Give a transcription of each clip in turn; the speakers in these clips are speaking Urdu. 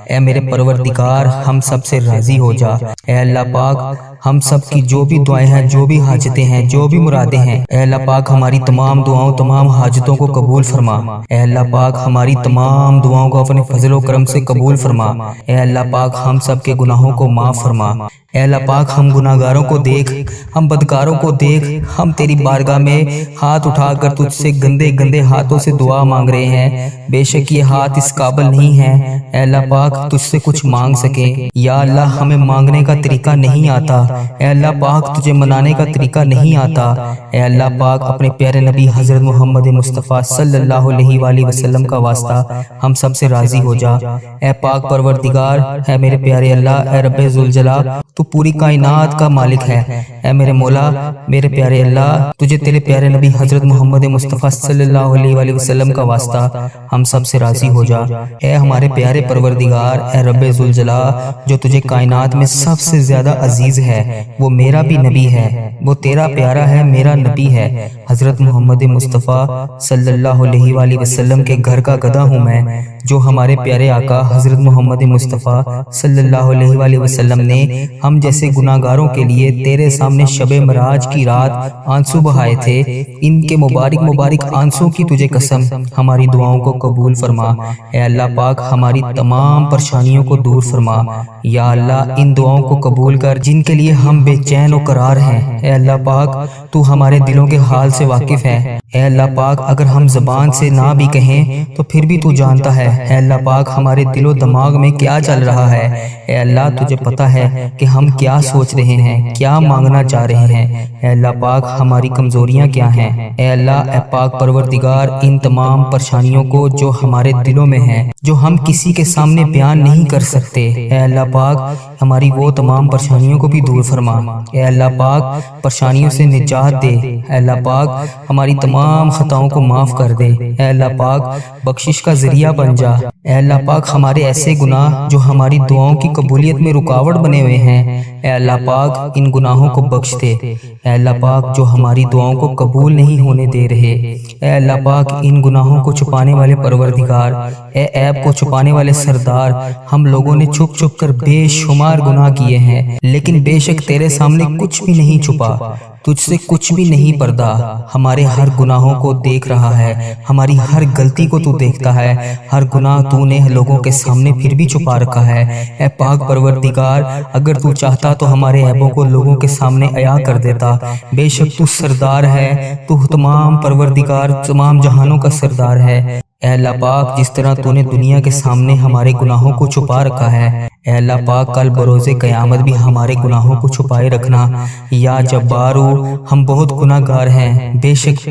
اے میرے پروردگار ہم سب سے راضی ہو جا۔ اے اللہ پاک ہم سب کی جو بھی دعائیں ہیں، جو بھی حاجتیں ہیں، جو بھی مرادیں ہیں، اے اللہ پاک ہماری تمام دعاؤں، تمام حاجتوں کو قبول فرما۔ اے اللہ پاک ہماری تمام دعاؤں کو اپنے فضل و کرم سے قبول فرما۔ اے اللہ پاک ہم سب کے گناہوں کو معاف فرما۔ اے اللہ پاک ہم گناہگاروں کو دیکھ، ہم بدکاروں کو دیکھ، ہم تیری بارگاہ میں ہاتھ اٹھا کر تجھ سے گندے گندے ہاتھوں سے دعا مانگ رہے ہیں۔ بے شک یہ ہاتھ اس قابل نہیں ہے اے اللہ پاک تجھ سے کچھ مانگ سکے۔ یا اللہ ہمیں مانگنے کا طریقہ نہیں آتا، اے اللہ پاک تجھے منانے کا طریقہ نہیں آتا۔ اے اللہ پاک اپنے پیارے نبی حضرت محمد مصطفیٰ صلی اللہ علیہ وآلہ وسلم کا واسطہ ہم سب سے راضی ہو جا۔ اے پاک پروردگار، اے میرے پیارے اللہ، اے رب ذوالجلال، تو پوری کائنات کا مالک ہے۔ اے میرے مولا، میرے پیارے اللہ، تجھے تیرے پیارے نبی حضرت محمد مصطفیٰ صلی اللہ علیہ وآلہ وسلم کا واسطہ ہم سب سے راضی ہو جا۔ اے ہمارے پیارے پروردگار، اے رب ذوالجلال، جو تجھے کائنات میں سب سے زیادہ عزیز ہے، وہ میرا بھی نبی ہے، وہ تیرا پیارا ہے، میرا نبی ہے، حضرت محمد مصطفیٰ صلی اللہ علیہ وآلہ وسلم کے گھر کا گدھا ہوں میں، جو ہمارے پیارے آقا حضرت محمد مصطفیٰ صلی اللہ علیہ وآلہ وسلم نے ہم جیسے گناہگاروں کے لیے تیرے سامنے شب معراج کی رات آنسو بہائے تھے۔ ان کے مبارک مبارک آنسوں کی تجھے قسم ہماری دعاؤں کو قبول فرما۔ اے اللہ پاک ہماری تمام پریشانیوں کو دور فرما۔ یا اللہ ان دعاؤں کو قبول کر جن کے لیے ہم بے چین و قرار ہیں۔ اے اللہ پاک تو ہمارے دلوں کے حال سے واقف ہے۔ اے اللہ پاک اگر ہم زبان سے نہ بھی کہیں تو پھر بھی تو جانتا ہے۔ اے اللہ پاک ہمارے دل و دماغ میں کیا چل رہا ہے، اے اللہ تجھے پتہ ہے کہ ہم کیا سوچ رہے ہیں، کیا مانگنا چاہ رہے ہیں۔ اے اللہ پاک ہماری کمزوریاں کیا ہیں۔ اے اللہ، اے پاک پروردگار، ان تمام پریشانیوں کو جو ہمارے دلوں میں ہیں، جو ہم کسی کے سامنے بیان نہیں کر سکتے، اے اللہ پاک ہماری وہ تمام پریشانیوں کو بھی دور فرما۔ اے اللہ پاک پریشانیوں سے نجات دے۔ اے اللہ پاک ہماری تمام خطاؤں کو معاف کر دے۔ اے اللہ پاک بخشش کا ذریعہ بن جا۔ اے اللہ پاک ہمارے ایسے گناہ جو ہماری دعاؤں کی قبولیت میں رکاوٹ بنے ہوئے ہیں، اے اللہ پاک ان گناہوں کو بخش دے۔ اے اللہ پاک جو ہماری دعاؤں کو قبول نہیں ہونے دے رہے، اے اللہ پاک ان گناہوں کو چھپانے والے پروردگار، اے عیب کو چھپانے والے سردار، ہم لوگوں نے چھپ چھپ کر بے شمار گناہ کیے ہیں، لیکن بے شک تیرے سامنے کچھ بھی نہیں چھپا، تجھ سے کچھ بھی نہیں پردہ۔ ہمارے ہر گناہوں کو دیکھ رہا ہے، ہماری ہر غلطی کو تو دیکھتا ہے، ہر گناہ تو نے لوگوں کے سامنے پھر بھی چھپا رکھا ہے۔ اے پاک پروردگار، اگر تو چاہتا تو ہمارے عیبوں کو لوگوں کے سامنے عیاں کر دیتا۔ بے شک تو سردار ہے، تو تمام پروردگار، تمام جہانوں کا سردار ہے۔ اے اللہ پاک جس طرح تو نے دنیا کے سامنے ہمارے گناہوں کو چھپا رکھا ہے، اے اللہ پاک کل بروز قیامت بھی ہمارے گناہوں کو چھپائے رکھنا۔ یا جبارو، ہم بہت گناہ گار ہیں، بے شک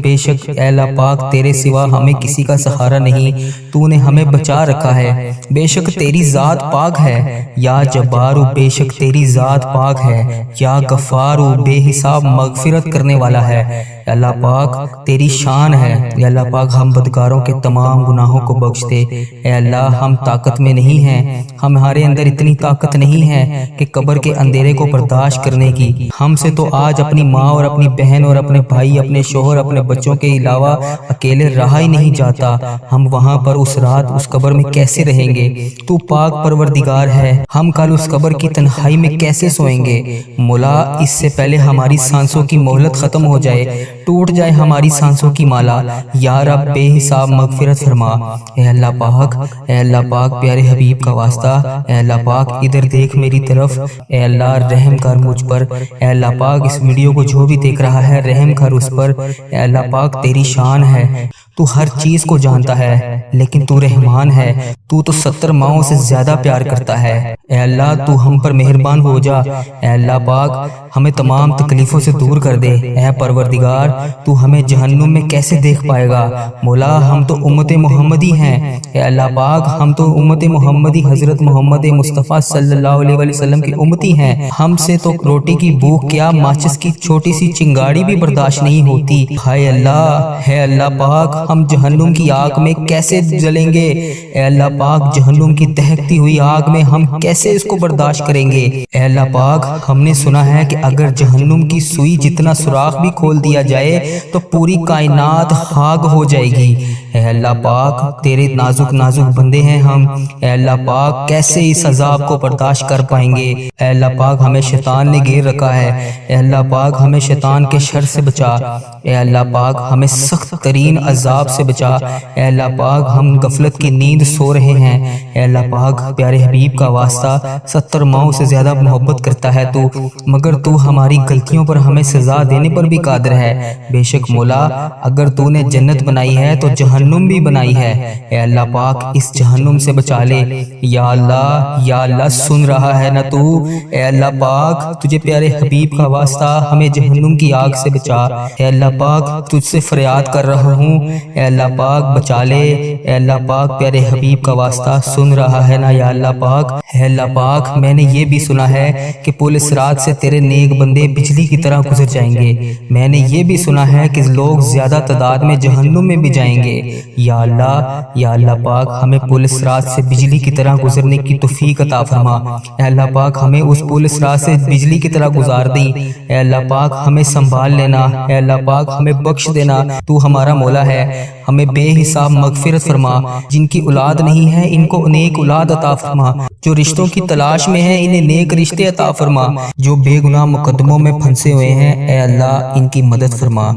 اے اللہ پاک تیرے سوا ہمیں کسی کا سہارا نہیں، تو نے ہمیں بچا رکھا ہے، بے شک تیری ذات پاک ہے۔ یا جبارو، بے شک تیری ذات پاک ہے۔ یا غفارو، بے حساب مغفرت کرنے والا ہے، اے اللہ پاک تیری شان ہے۔ اے اللہ پاک ہم بدکاروں کے تمام گناہوں کو بخش دے۔ اے اللہ ہم طاقت میں نہیں ہیں، ہمارے اندر اتنی طاقت نہیں ہے کہ قبر کے اندھیرے کو برداشت کرنے کی۔ ہم سے تو آج اپنی ماں اور اپنی بہن اور اپنے بھائی، اپنے شوہر، اپنے بچوں کے علاوہ اکیلے رہا ہی نہیں جاتا۔ ہم وہاں پر اس رات اس قبر میں کیسے رہیں گے؟ تو پاک پروردگار ہے، ہم کل اس قبر کی تنہائی میں کیسے سوئیں گے؟ مولا اس سے پہلے ہماری سانسوں کی مہلت ختم ہو جائے، ٹوٹ جائے ہماری سانسوں کی مالا، یا رب بے حساب مغفرت فرما۔ اے اللہ پاک پیارے حبیب کا واسطہ، اے اللہ پاک ادھر دیکھ میری طرف، اے اللہ رحم کر مجھ پر۔ اے اللہ پاک اس ویڈیو کو جو بھی دیکھ رہا ہے رحم کر اس پر۔ اے اللہ پاک تیری شان ہے، تو ہر چیز کو جانتا ہے، لیکن تو رحمان ہے، تو 70 ماؤں سے زیادہ پیار کرتا ہے۔ اے اللہ تو ہم پر مہربان ہو جا۔ اے اللہ پاک ہمیں تمام تکلیفوں سے دور کر دے۔ اے پروردگار تو ہمیں جہنم میں کیسے دیکھ پائے گا؟ مولا ہم تو امت محمدی ہیں، اے اللہ پاک ہم تو امت محمدی حضرت محمد مصطفیٰ صلی اللہ علیہ وسلم کی امتی ہیں۔ ہم سے تو روٹی کی بھوک کیا ماچس کی چھوٹی سی چنگاڑی بھی برداشت نہیں ہوتی۔ ہائے اللہ، ہے اللہ پاک ہم جہنم کی آگ میں کیسے جلیں گے؟ اے اللہ پاک جہنم کی دہکتی ہوئی آگ میں ہم کیسے اس کو برداشت کریں گے؟ اے اللہ پاک ہم نے سنا ہے کہ اگر جہنم کی سوئی جتنا سوراخ بھی کھول دیا جائے تو پوری کائنات خاک ہو جائے گی۔ اے اللہ پاک تیرے نازک نازک بندے ہیں ہم، اے اللہ پاک کیسے اس عذاب کو برداشت کر پائیں گے؟ اے اللہ پاک ہمیں شیطان نے گھیر رکھا ہے، اے اللہ پاک ہمیں شیطان کے شر سے بچا، اے اللہ پاک ہمیں سخت ترین عذاب سے بچا، اے اللہ پاک ہم غفلت کی نیند سو رہے ہیں، اے اللہ پاک پیارے حبیب کا واسطہ 70 ماؤں سے زیادہ محبت کرتا ہے تو، مگر تو ہماری غلطیوں پر ہمیں سزا دینے پر بھی قادر ہے۔ بے شک مولا اگر تو نے جنت بنائی ہے تو جہنم بھی بنائی ہے، اے اللہ پاک اس جہنم سے بچا لے۔ یا اللہ سن رہا ہے نا تو؟ اے اللہ پاک تجھے پیارے حبیب کا واسطہ ہمیں جہنم کی آگ سے بچا، اے اللہ پاک تجھ سے فریاد کر رہا ہوں، اے اللہ پاک بچا لے، اے اللہ پاک پیارے حبیب کا واسطہ سن رہا ہے نا یا اللہ پاک؟ اے اللہ پاک میں نے یہ بھی سنا ہے کہ پل صراط سے تیرے نیک بندے بجلی کی طرح گزر جائیں گے، میں نے یہ بھی سنا ہے کہ لوگ زیادہ تعداد میں جہنم میں بھی جائیں گے۔ یا اللہ پاک ہمیں پل صراط سے بجلی کی طرح گزرنے کی توفیق عطا فرما، اے اللہ پاک ہمیں اس پل صراط سے بجلی کی طرح گزار دی، اے اللہ پاک ہمیں سنبھال لینا، اے اللہ پاک ہمیں بخش دینا، تو ہمارا مولا ہے، ہمیں بے حساب مغفرت فرما، جن کی اولاد نہیں ہے ان کو نیک اولاد عطا فرما، جو رشتوں کی تلاش میں ہیں انہیں نیک رشتے عطا فرما، جو بے گناہ مقدموں میں پھنسے ہوئے ہیں اے اللہ ان کی مدد فرما،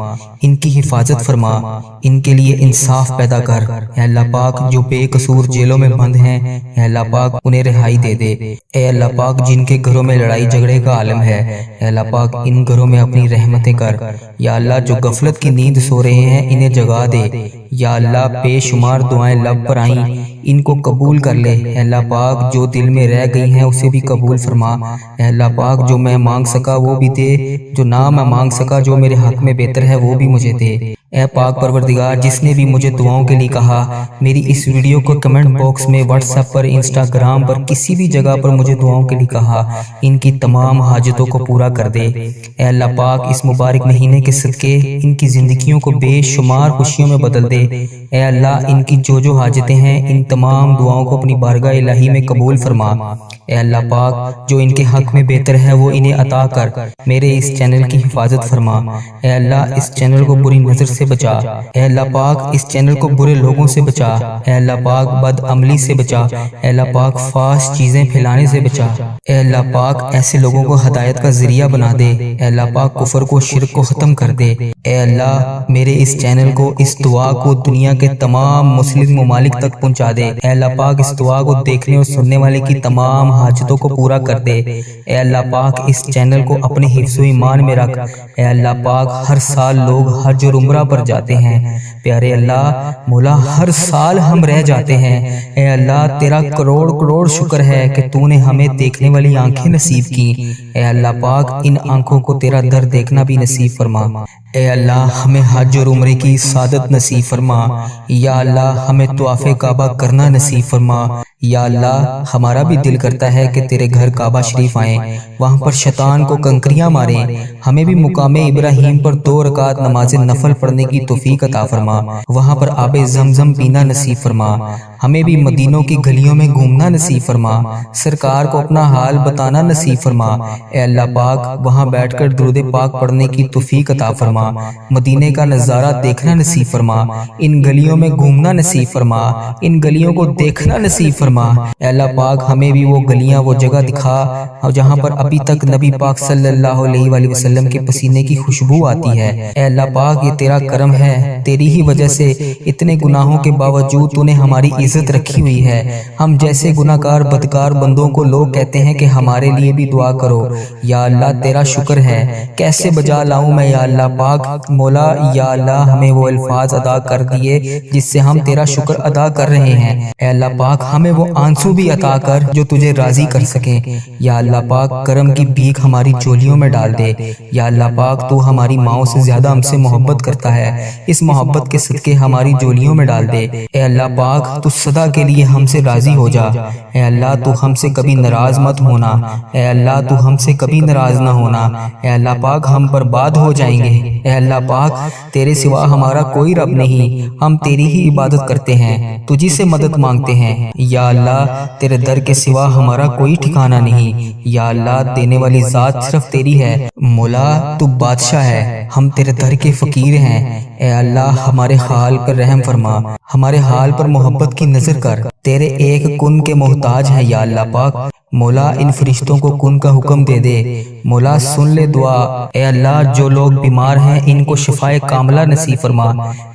ان کی حفاظت فرما، ان کے لیے انصاف پیدا کر، اے اللہ پاک جو بے قصور جیلوں میں بند ہیں اے اللہ پاک انہیں رہائی دے دے، اے اللہ پاک جن کے گھروں میں لڑائی جھگڑے کا عالم ہے اے اللہ پاک ان گھروں میں اپنی رحمتیں کر، یا اللہ جو غفلت کی نیند سو رہے ہیں انہیں جگا دے، یا اللہ بے شمار دعائیں لب پر آئیں ان کو قبول کر لے، اے اللہ پاک جو دل میں رہ گئی ہیں اسے بھی قبول فرما، اے اللہ پاک جو میں مانگ سکا وہ بھی دے، جو نہ میں مانگ سکا جو میرے حق میں بہتر ہے وہ بھی مجھے دے، اے پاک پروردگار جس نے بھی مجھے دعاؤں کے لیے کہا میری اس ویڈیو کو کمنٹ باکس میں واٹس ایپ پر انسٹاگرام پر کسی بھی جگہ پر مجھے دعاؤں کے لیے کہا ان کی تمام حاجتوں کو پورا کر دے، اے اللہ پاک اس مبارک مہینے کے صدقے ان کی زندگیوں کو بے شمار خوشیوں میں بدل دے، اے اللہ ان کی جو حاجتیں ہیں ان تمام دعاؤں کو اپنی بارگاہ الہی میں قبول فرما، اے اللہ پاک جو ان کے حق میں بہتر ہے وہ انہیں عطا کر، میرے اس چینل کی حفاظت فرما، اے اللہ اس چینل کو بری نظر سے بچا، اے اللہ پاک اس چینل کو برے لوگوں سے بچا، اے اللہ پاک بد عملی سے بچا، اے اللہ پاک فحش چیزیں پھیلانے سے بچا، اے اللہ پاک ایسے لوگوں کو ہدایت کا ذریعہ بنا دے، اے اللہ پاک کفر کو شرک کو ختم کر دے، اے اللہ میرے اس چینل کو اس دعا کو دنیا کے تمام مسلم ممالک تک پہنچا دے، اے اللہ پاک اس دعا کو دیکھنے اور سننے والے کی تمام حاجتوں کو پورا کر دے، اے اللہ پاک اس چینل کو اپنے حفظ و ایمان میں رکھ، اے اللہ پاک ہر سال لوگ حج اور عمرہ پر جاتے ہیں، پیارے اللہ مولا ہر سال ہم رہ جاتے ہیں، اے اللہ تیرا کروڑ شکر ہے کہ تو نے ہمیں دیکھنے والی آنکھیں نصیب کی، اے اللہ پاک ان آنکھوں کو تیرا در دیکھنا بھی نصیب فرما، اے اللہ ہمیں حج اور عمرے کی سعادت نصیب فرما، یا اللہ ہمیں طواف کعبہ کرنا نصیب فرما، یا اللہ ہمارا بھی دل کرتا ہے کہ تیرے گھر کعبہ شریف آئیں، وہاں پر شیطان کو کنکریاں ماریں، ہمیں بھی مقام ابراہیم پر 2 رکعت نماز نفل پڑھنے کی توفیق عطا فرما، وہاں پر آب زمزم پینا نصیب فرما، ہمیں بھی مدینوں کی گلیوں میں گھومنا نصیب فرما، سرکار کو اپنا حال بتانا نصیب فرما، اے اللہ پاک وہاں بیٹھ کر درود پاک پڑھنے کی توفیق عطا فرما، مدینے کا نظارہ دیکھنا نصیب فرما، ان گلیوں میں گھومنا نصیب فرما، ان گلیوں کو دیکھنا نصیب فرما، اے اللہ پاک ہمیں بھی وہ گلیاں وہ جگہ دکھا جہاں پر ابھی تک نبی پاک صلی اللہ علیہ وآلہ وسلم کے پسینے کی خوشبو آتی ہے، اے اللہ پاک یہ تیرا کرم ہے، تیری ہی وجہ سے اتنے گناہوں کے باوجود تو نے ہماری عزت رکھی ہوئی ہے، ہم جیسے گناہگار بدکار بندوں کو لوگ کہتے ہیں کہ ہمارے لیے بھی دعا کرو، یا اللہ تیرا شکر ہے، کیسے بجا لاؤں میں یا اللہ پاک مولا، یا اللہ ہمیں وہ الفاظ ادا کر دیے جس سے ہم تیرا شکر ادا کر رہے ہیں، اے اللہ پاک ہمیں وہ آنسو بھی عطا کر جو تجھے راضی کر سکیں، یا اللہ پاک کرم کی بھیک ہماری چولیوں میں ڈال دے، یا اللہ پاک تو ہماری ماؤں سے زیادہ ہم سے محبت کرتا ہے، اس محبت کے صدقے ہماری چولیوں میں ڈال دے، اے اللہ پاک تو سدا کے لیے ہم سے راضی ہو جا، اے اللہ تو ہم سے کبھی ناراض مت ہونا، اے اللہ تو ہم سے کبھی ناراض نہ ہونا، اے اللہ پاک ہم برباد ہو جائیں گے، اے اللہ پاک تیرے سوا ہمارا کوئی رب نہیں، ہم تیری ہی عبادت کرتے ہیں، تجھی سے مدد مانگتے ہیں، یا اللہ تیرے در کے سوا ہمارا کوئی ٹھکانہ نہیں، یا اللہ دینے والی ذات صرف تیری ہے، مولا مولا تو بادشاہ ہے، ہم تیرے در کے فقیر ہیں، اے اللہ ہمارے حال پر رحم فرما، ہمارے حال پر محبت کی نظر کر، تیرے ایک کن کے محتاج ہیں یا اللہ پاک۔ مولا ان فرشتوں کو کن کا حکم دے دے، مولا سن لے دعا، اے اللہ جو لوگ بیمار ہیں ان کو شفائے کاملہ نصیب فرما،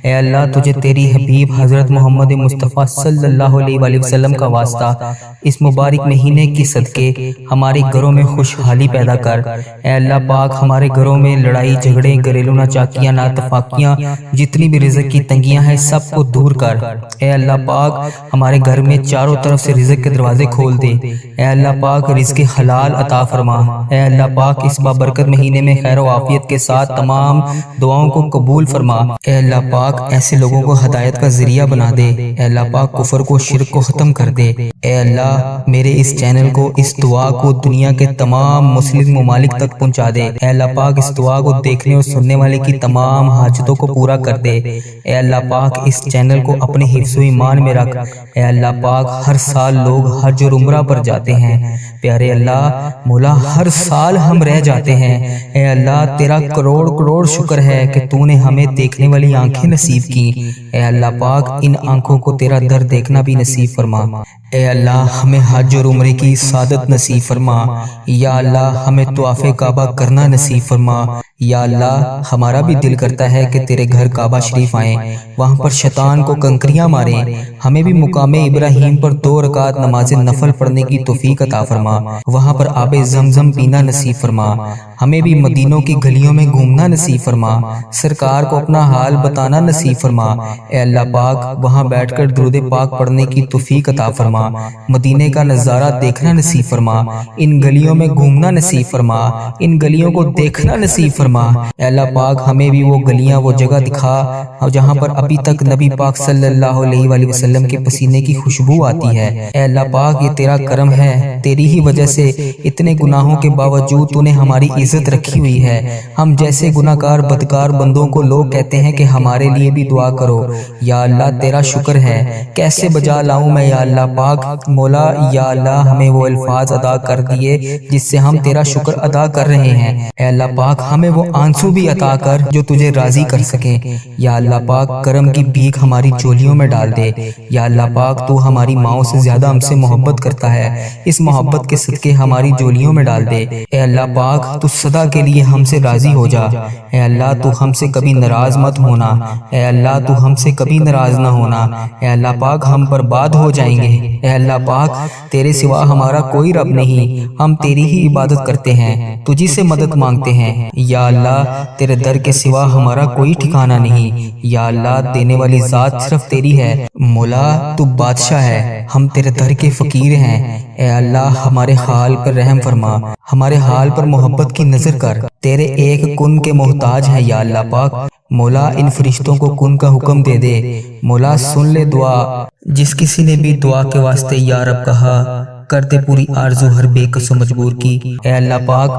اے اللہ تجھے تیری حبیب حضرت محمد مصطفیٰ صلی اللہ علیہ وآلہ وسلم کا واسطہ اس مبارک مہینے کی صدقے ہمارے گھروں میں خوشحالی پیدا کر، اے اللہ پاک ہمارے گھروں میں لڑائی جھگڑے گھریلو ناچاکیاں ناتفاقیاں جتنی بھی رزق کی تنگیاں ہیں سب کو دور کر، اے اللہ پاک ہمارے گھر میں چاروں طرف سے رزق کے دروازے کھول دے، اے اللہ پاک رزق حلال عطا فرما، اے اللہ پاک اس بابرکت مہینے میں خیر و عافیت کے ساتھ تمام دعاؤں کو قبول فرما، اے اللہ پاک ایسے لوگوں کو ہدایت کا ذریعہ بنا دے، اے اللہ پاک کفر کو شرک کو ختم کر دے، اے اللہ میرے اس چینل کو اس دعا کو دنیا کے تمام مسلم ممالک تک پہنچا دے، اے اللہ پاک اس دعا کو دیکھنے اور سننے والے کی تمام حاجتوں کو پورا کر دے، اے اللہ پاک اس چینل کو اپنے حفظ و ایمان میں رکھ، اے اللہ پاک ہر سال لوگ حج اور عمرہ پر جاتے ہیں، پیارے اللہ مولا ہر سال ہم رہ جاتے ہیں، اے اللہ تیرا کروڑ کروڑ شکر ہے کہ تو نے ہمیں دیکھنے والی آنکھیں نصیب کی، اے اللہ پاک ان آنکھوں کو تیرا در دیکھنا بھی نصیب فرما، اے اللہ ہمیں حج اور عمرے کی سعادت نصیب فرما، یا اللہ ہمیں طواف کعبہ کرنا نصیب فرما، یا اللہ ہمارا بھی دل کرتا ہے کہ تیرے گھر کعبہ شریف آئیں، وہاں پر شیطان کو کنکریاں ماریں، ہمیں بھی مقام ابراہیم پر 2 رکعت نماز نفل پڑھنے کی توفیق عطا فرما، وہاں پر آب زمزم پینا نصیب فرما، ہمیں بھی مدینوں کی گلیوں میں گھومنا نصیب فرما، سرکار کو اپنا حال بتانا نصیب فرما، اے اللہ پاک وہاں بیٹھ کر درود پاک پڑھنے کی توفیق عطا فرما، مدینے کا نظارہ دیکھنا نصیب فرما، ان گلیوں میں گھومنا نصیب فرما، ان گلیوں کو دیکھنا نصیب فرما، اے اللہ پاک ہمیں بھی وہ گلیاں وہ جگہ دکھا جہاں پر ابھی تک نبی پاک صلی اللہ علیہ وآلہ وسلم کے پسینے کی خوشبو آتی ہے، اے اللہ پاک یہ تیرا کرم ہے، تیری ہی وجہ سے اتنے گناہوں کے باوجود تو نے ہماری عزت رکھی ہوئی ہے، ہم جیسے گناہگار بدکار بندوں کو لوگ کہتے ہیں کہ ہمارے لیے بھی دعا کرو، یا اللہ تیرا شکر ہے، کیسے بجا لاؤں میں یا اللہ پاک مولا، یا اللہ ہمیں وہ الفاظ ادا کر دیے جس سے ہم تیرا شکر ادا کر رہے ہیں، اے اللہ پاک ہمیں وہ آنسو بھی عطا کر جو تجھے راضی کر سکیں، یا اللہ پاک کرم کی بھیک ہماری چولیوں میں ڈال دے، یا اللہ پاک تو ہماری ماؤں سے زیادہ ہم سے محبت کرتا ہے، اس محبت کے صدقے ہماری جولیوں میں ڈال دے، اے اللہ پاک تو سدا کے لیے ہم سے راضی ہو جا، اے اللہ تو ہم سے کبھی ناراض مت ہونا، اے اللہ تو ہم سے کبھی ناراض نہ ہونا، اے اللہ پاک ہم برباد ہو جائیں گے، اے اللہ پاک تیرے سوا ہمارا کوئی رب نہیں، ہم تیری ہی عبادت کرتے ہیں، تجھی سے مدد مانگتے ہیں، یا اللہ تیرے در کے سوا ہمارا کوئی ٹھکانہ نہیں، یا اللہ دینے والی ذات صرف تیری ہے، مولا تو بادشاہ ہے، ہم تیرے در کے فقیر ہیں، اے اللہ ہمارے حال پر رحم فرما، ہمارے حال پر محبت کی نظر کر، تیرے ایک کن کے محتاج ہیں یا اللہ پاک، مولا ان فرشتوں کو کن کا حکم دے دے، مولا سن لے دعا، جس کسی نے بھی دعا کے واسطے یا رب کہا کر دے پوری آرزو ہر بے کس و مجبور کی، اے اللہ پاک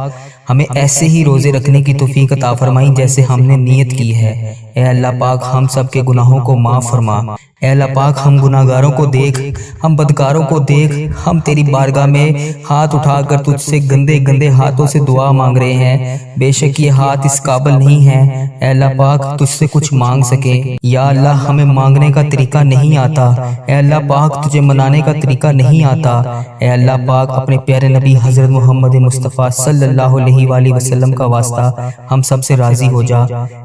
ہمیں ایسے ہی روزے رکھنے کی توفیق عطا فرمائی جیسے ہم نے نیت کی ہے، اے اللہ پاک ہم سب کے گناہوں کو معاف فرما، اے اللہ پاک ہم گناہگاروں کو دیکھ، ہم بدکاروں کو دیکھ، ہم تیری بارگاہ میں ہاتھ اٹھا کر تجھ سے گندے گندے ہاتھوں سے دعا مانگ رہے ہیں، بے شک یہ ہاتھ اس قابل نہیں ہے اے اللہ پاک تجھ سے کچھ مانگ سکے، یا اللہ ہمیں مانگنے کا طریقہ نہیں آتا، اے اللہ پاک تجھے منانے کا طریقہ نہیں آتا، اے اللہ پاک اپنے پیارے نبی حضرت محمد مصطفیٰ صلی اللہ علیہ وآلہ وسلم کا واسطہ ہم سب سے راضی ہو جا،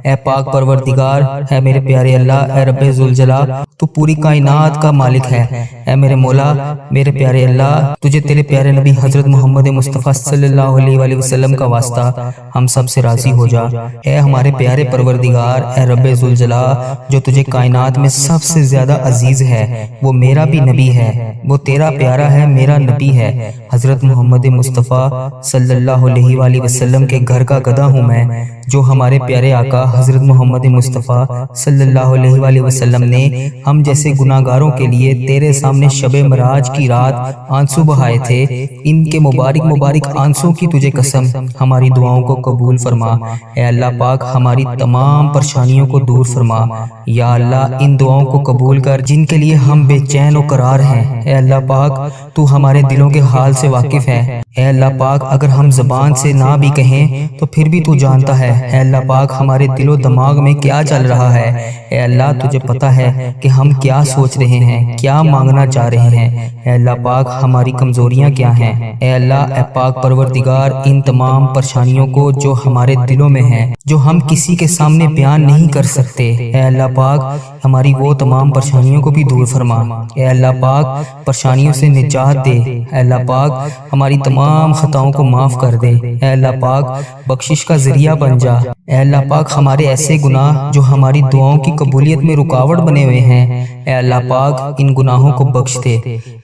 اے پاک پروردگار، اے میرے پیارے اللہ، اے رب ذوالجلال، تو پوری کائنات کا مالک ہے، اے میرے مولا، میرے پیارے اللہ، تجھے تیرے پیارے نبی حضرت محمد مصطفیٰ صلی اللہ علیہ وآلہ وسلم کا واسطہ ہم سب سے راضی ہو جا، اے ہمارے پیارے پروردگار، اے رب ذوالجلال، جو تجھے کائنات میں سب سے زیادہ عزیز ہے، وہ میرا بھی نبی ہے، وہ تیرا پیارا ہے، میرا نبی ہے، حضرت محمد مصطفیٰ صلی اللہ علیہ وآلہ وسلم کے گھر کا گدھا ہوں میں، جو ہمارے پیارے آقا حضرت محمد مصطفیٰ صلی اللہ علیہ وآلہ وسلم نے ہم جیسے گناہگاروں کے لیے تیرے سامنے شب معراج کی رات آنسو بہائے تھے، ان کے مبارک آنسوں کی تجھے قسم ہماری دعاؤں کو قبول فرما۔ اے اللہ پاک ہماری تمام پریشانیوں کو دور فرما۔ یا اللہ ان دعاؤں کو قبول کر جن کے لیے ہم بے چین و قرار ہیں۔ اے اللہ پاک تو ہمارے دلوں کے حال سے واقف ہے۔ اے اللہ پاک اگر ہم زبان سے نہ بھی کہیں تو پھر بھی تو جانتا ہے۔ اے اللہ پاک ہمارے دل و دماغ میں کیا چل رہا ہے، اے اللہ تجھے پتہ ہے کہ ہم کیا سوچ رہے ہیں، کیا مانگنا چاہ رہے ہیں۔ اے اللہ پاک ہماری کمزوریاں کیا ہیں۔ اے اللہ اے پاک پروردگار ان تمام پریشانیوں کو جو ہمارے دلوں میں ہیں، جو ہم کسی کے سامنے بیان نہیں کر سکتے، اے اللہ پاک ہماری وہ تمام پریشانیوں کو بھی دور فرما۔ اے اللہ پاک پریشانیوں سے نجات دے۔ اے اللہ پاک ہماری تمام خطاؤں کو معاف کر دے۔ اے اللہ پاک بخشش کا ذریعہ بن جا۔ اے اللہ پاک ہمارے ایسے گناہ جو ہماری دعاؤں کی قبولیت میں رکاوٹ بنے ہوئے ہیں، اے اللہ پاک ان گناہوں کو بخش دے۔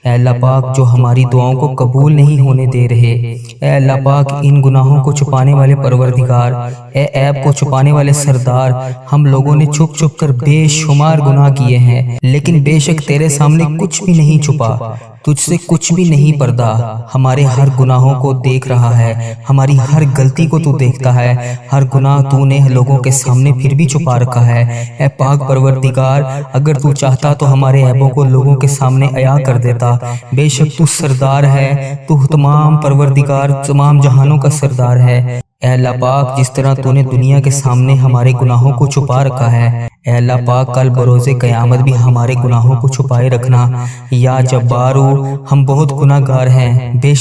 اے اللہ پاک جو ہماری دعاؤں کو قبول نہیں ہونے دے رہے، اے اللہ پاک ان گناہوں کو چھپانے والے پروردگار، اے عیب کو چھپانے والے سردار، ہم لوگوں نے چھپ چھپ کر بے شمار گناہ کیے ہیں، لیکن بے شک تیرے سامنے کچھ بھی نہیں چھپا، تجھ سے کچھ بھی نہیں پردہ۔ ہمارے ہر گناہوں کو دیکھ رہا ہے، ہماری ہر غلطی کو تو دیکھتا ہے، ہر گناہ تو نے لوگوں کے سامنے پھر بھی چھپا رکھا ہے۔ اے پاک پروردگار اگر تو چاہتا تو ہمارے عیبوں کو لوگوں کے سامنے عیاں کر دیتا۔ بے شک تو سردار ہے، تو تمام پروردگار تمام جہانوں کا سردار ہے۔ اے اللہ پاک جس طرح تو نے دنیا کے سامنے ہمارے گناہوں کو چھپا رکھا ہے، اے اللہ پاک کل بروز قیامت بھی ہمارے گناہوں کو چھپائے رکھنا۔ یا جبارو ہم بہت گناہ گار ہیں، بے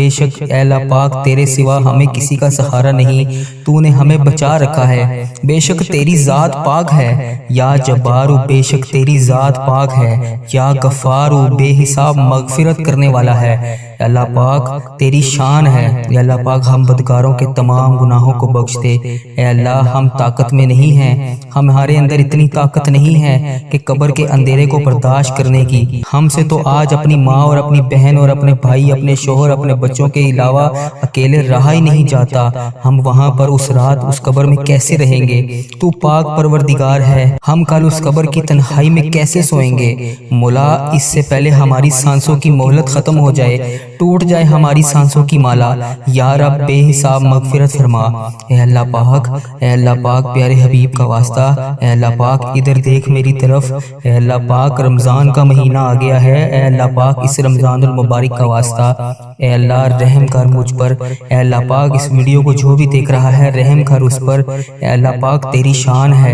شک اے اللہ پاک تیرے سوا ہمیں کسی کا سہارا نہیں، تو نے ہمیں بچا رکھا ہے، بے شک تیری ذات پاک ہے۔ یا جبارو بے شک تیری ذات پاک ہے۔ یا غفارو بے حساب مغفرت کرنے والا ہے، اے اللہ پاک تیری شان ہے۔ اے اللہ پاک ہم بدکاروں کے تمام گناہوں کو بخش دے۔ اے اللہ ہم طاقت میں نہیں ہیں، ہمارے اندر اتنی طاقت نہیں ہے کہ قبر کے اندھیرے کو برداشت کرنے کی۔ ہم سے تو آج اپنی ماں اور اپنی بہن اور اپنے بھائی، اپنے شوہر، اپنے بچوں کے علاوہ اکیلے رہا ہی نہیں جاتا۔ ہم وہاں پر اس رات اس قبر میں کیسے رہیں گے؟ تو پاک پروردگار ہے، ہم کل اس قبر کی تنہائی میں کیسے سوئیں گے؟ مولا اس سے پہلے ہماری سانسوں کی مہلت ختم ہو جائے، ٹوٹ جائے ہماری سانسوں کی مالا۔ یا رب بے حساب مغفرت فرما۔ اے اللہ پاک پیارے حبیب کا واسطہ، اے اللہ پاک ادھر دیکھ میری طرف۔ اے اللہ پاک رمضان کا مہینہ آ گیا ہے، اے اللہ پاک اس رمضان المبارک کا واسطہ اے اللہ رحم کر مجھ پر۔ اے اللہ پاک اس ویڈیو کو جو بھی دیکھ رہا ہے رحم کر اس پر۔ اے اللہ پاک تیری شان ہے،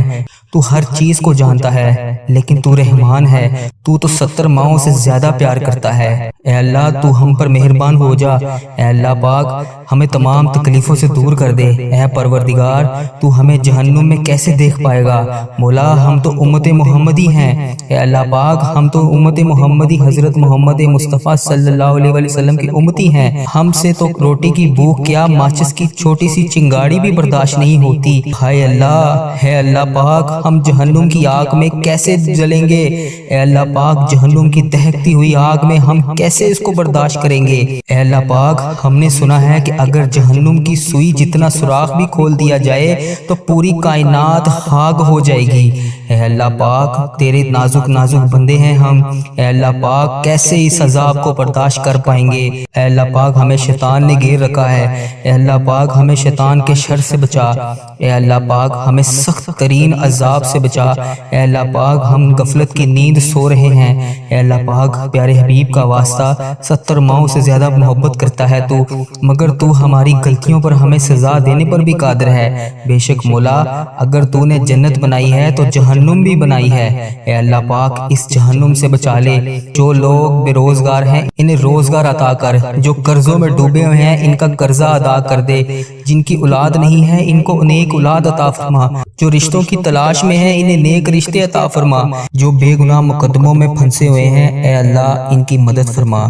تو ہر چیز کو جانتا ہے، لیکن تو رحمان ہے، تو 70 ماؤں سے زیادہ پیار کرتا ہے۔ اے اللہ تو ہم پر مہربان ہو جا۔ اے اللہ پاک ہمیں تمام تکلیفوں سے دور کر دے۔ اے پروردگار تو ہمیں جہنم میں کیسے دیکھ پائے گا؟ مولا ہم تو امت محمدی ہیں، اے اللہ پاک ہم تو امت محمدی حضرت محمد مصطفیٰ صلی اللہ علیہ وسلم کی امتی ہیں۔ ہم سے تو روٹی کی بھوک کیا ماچس کی چھوٹی سی چنگاڑی بھی برداشت نہیں ہوتی۔ ہائے اللہ، ہے اللہ پاک ہم جہنم کی آگ میں کیسے جلیں گے؟ اے اللہ پاک جہنم کی دہکتی ہوئی آگ میں ہم کیسے اس کو برداشت کریں گے؟ اے اللہ پاک ہم نے سنا ہے کہ اگر جہنم کی سوئی جتنا سوراخ بھی کھول دیا جائے تو پوری کائنات خاک ہو جائے گی۔ اے اللہ پاک تیرے نازک بندے ہیں ہم، اے اللہ پاک کیسے اس عذاب کو برداشت کر پائیں گے؟ اے اللہ پاک ہمیں شیطان نے گھیر رکھا ہے، اے اللہ پاک ہمیں شیطان کے شر سے بچا۔ اے اللہ پاک ہمیں سخت ترین عذاب سے بچا۔ اے اللہ پاک ہم غفلت کی نیند سو رہے ہیں، اے اللہ پاک پیارے حبیب کا واسطہ 70 ماؤں سے زیادہ محبت کرتا ہے تو، مگر تو ہماری غلطیوں پر ہمیں سزا دینے پر بھی قادر ہے۔ بے شک مولا اگر تو نے جنت بنائی ہے تو جہنم بھی بنائی ہے۔ اے اللہ پاک اس جہنم سے بچا لے۔ جو لوگ بے روزگار ہیں انہیں روزگار عطا کر، جو قرضوں میں ڈوبے ہوئے ہیں ان کا قرضہ ادا کر دے، جن کی اولاد نہیں ہے ان کو نیک اولاد عطا فرما، جو رشتوں کی تلاش میں ہیں انہیں نیک رشتے عطا فرما، جو بے گناہ مقدموں میں پھنسے ہوئے ہیں اے اللہ ان کی مدد فرما،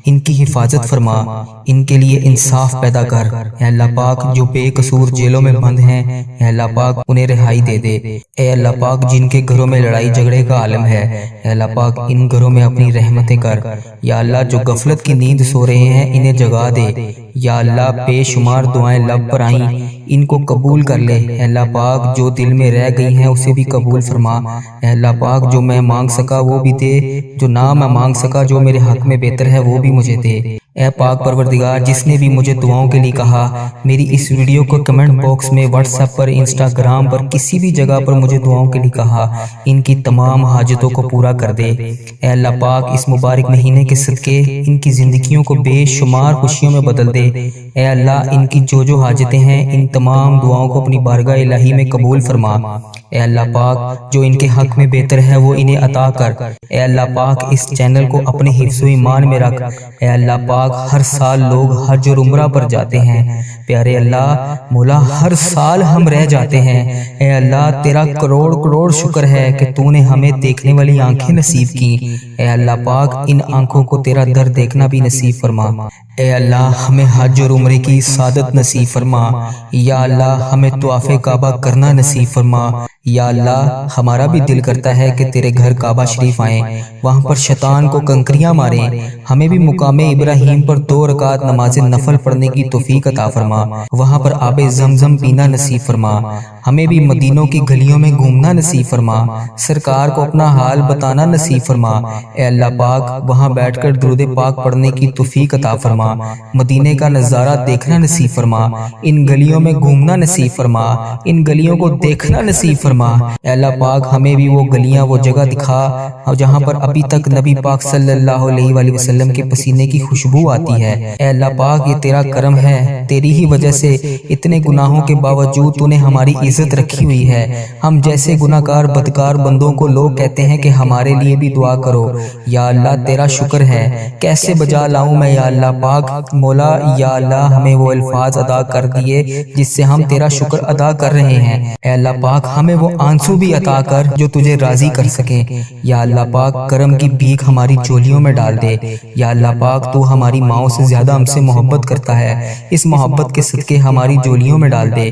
ان کی حفاظت فرما، ان کے لیے انصاف پیدا کر۔ اے اللہ پاک جو بے قصور جیلوں میں بند ہیں اے اللہ پاک انہیں رہائی دے دے۔ اے اللہ پاک جن کے گھروں میں لڑائی جھگڑے کا عالم ہے اے اللہ پاک ان گھروں میں اپنی رحمتیں کر۔ یا اللہ جو غفلت کی نیند سو رہے ہیں انہیں جگا دے۔ یا اللہ بے شمار دعائیں لب پر آئیں، ان کو قبول کر لے۔ اے اللہ پاک جو دل میں رہ گئی ہیں اسے بھی قبول فرما۔ اے اللہ پاک جو میں مانگ سکا وہ بھی دے، جو نہ میں مانگ سکا جو میرے حق میں بہتر ہے وہ بھی مجھے دے۔ اے پاک پروردگار، جس نے بھی مجھے دعاؤں کے لیے کہا، میری اس ویڈیو کو کمنٹ باکس میں، واٹس ایپ پر، انسٹاگرام پر، کسی بھی جگہ پر مجھے دعاؤں کے لیے کہا، ان کی تمام حاجتوں کو پورا کر دے۔ اے اللہ پاک اس مبارک مہینے کے صدقے ان کی زندگیوں کو بے شمار خوشیوں میں بدل دے۔ اے اللہ ان کی جو حاجتیں ہیں ان تمام دعاؤں کو اپنی بارگاہ الہی میں قبول فرما۔ اے اللہ پاک جو ان کے حق میں بہتر ہے وہ انہیں عطا کر۔ اے اللہ پاک اس چینل کو اپنے حفظ و ایمان میں رکھ۔ اے اللہ پاک ہر سال لوگ حج اور عمرہ پر جاتے ہیں، پیارے اللہ مولا ہر سال ہم رہ جاتے ہیں۔ اے اللہ تیرا کروڑ کروڑ شکر ہے کہ تو نے ہمیں دیکھنے والی آنکھیں نصیب کی۔ اے اللہ پاک ان آنکھوں کو تیرا در دیکھنا بھی نصیب فرما۔ اے اللہ ہمیں حج اور عمرے کی سعادت نصیب فرما۔ یا اللہ ہمیں طواف کعبہ کرنا نصیب فرما۔ یا اللہ ہمارا بھی دل کرتا ہے کہ تیرے گھر کعبہ شریف آئیں، وہاں پر شیطان کو کنکریاں ماریں، ہمیں بھی مقام ابراہیم پر 2 رکعت نماز نفل پڑھنے کی توفیق عطا فرما، وہاں پر آب زمزم پینا نصیب فرما، ہمیں بھی مدینوں کی گلیوں میں گھومنا نصیب فرما، سرکار کو اپنا حال بتانا نصیب فرما۔ اے اللہ پاک وہاں بیٹھ کر درود پاک پڑھنے کی توفیق عطا فرما، مدینے کا نظارہ دیکھنا نصیب فرما، ان گلیوں میں گھومنا نصیب فرما، ان گلیوں کو دیکھنا نصیب فرما۔ اے اللہ پاک ہمیں بھی وہ گلیاں، وہ جگہ دکھا جہاں پر ابھی تک نبی پاک صلی اللہ علیہ وآلہ وسلم کے پسینے کی خوشبو آتی ہے۔ اے اللہ پاک یہ تیرا کرم ہے، تیری ہی وجہ سے اتنے گناہوں کے باوجود تو نے ہماری عزت رکھی ہوئی ہے۔ ہم جیسے گناہگار بدکار بندوں کو لوگ کہتے ہیں کہ ہمارے لیے بھی دعا کرو۔ یا اللہ تیرا شکر ہے، کیسے بجا لاؤں میں یا اللہ پاک مولا۔ یا اللہ ہمیں وہ الفاظ ادا کر دیے جس سے ہم تیرا شکر ادا کر رہے ہیں۔ اے اللہ پاک ہمیں وہ آنسو بھی عطا کر جو تجھے راضی کر سکیں۔ یا اللہ پاک کرم کی بھیک ہماری چولیوں میں ڈال دے۔ یا اللہ پاک تو ہماری ماؤں سے زیادہ ہم سے محبت کرتا ہے، اس محبت کے صدقے ہماری جولیوں میں ڈال دے۔